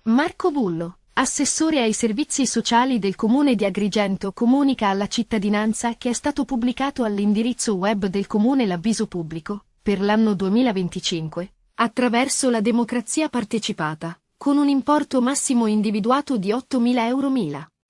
Marco Bullo, assessore ai servizi sociali del Comune di Agrigento, comunica alla cittadinanza che è stato pubblicato all'indirizzo web del Comune l'avviso pubblico, per l'anno 2025, attraverso la democrazia partecipata, con un importo massimo individuato di 8.000 euro.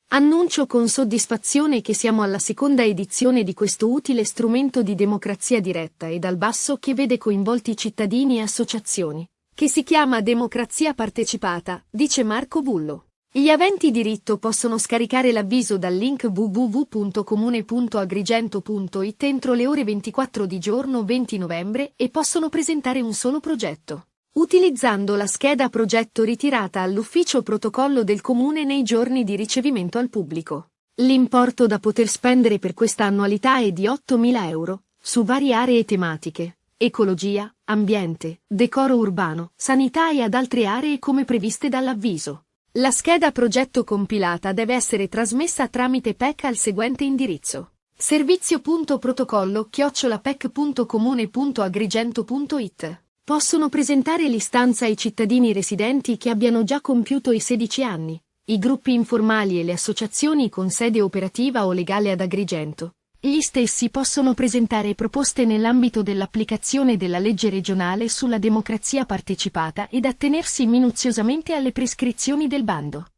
Annuncio con soddisfazione che siamo alla seconda edizione di questo utile strumento di democrazia diretta e dal basso che vede coinvolti cittadini e associazioni, che si chiama Democrazia Partecipata, dice Marco Bullo. Gli aventi diritto possono scaricare l'avviso dal link www.comune.agrigento.it entro le ore 24 di giorno 20 novembre e possono presentare un solo progetto, utilizzando la scheda progetto ritirata all'ufficio protocollo del Comune nei giorni di ricevimento al pubblico. L'importo da poter spendere per questa annualità è di 8.000 euro, su varie aree tematiche: ecologia, ambiente, decoro urbano, sanità e ad altre aree come previste dall'avviso. La scheda progetto compilata deve essere trasmessa tramite PEC al seguente indirizzo: servizio.protocollo@pec.comune.agrigento.it. Possono presentare l'istanza i cittadini residenti che abbiano già compiuto i 16 anni, i gruppi informali e le associazioni con sede operativa o legale ad Agrigento. Gli stessi possono presentare proposte nell'ambito dell'applicazione della legge regionale sulla democrazia partecipata ed attenersi minuziosamente alle prescrizioni del bando.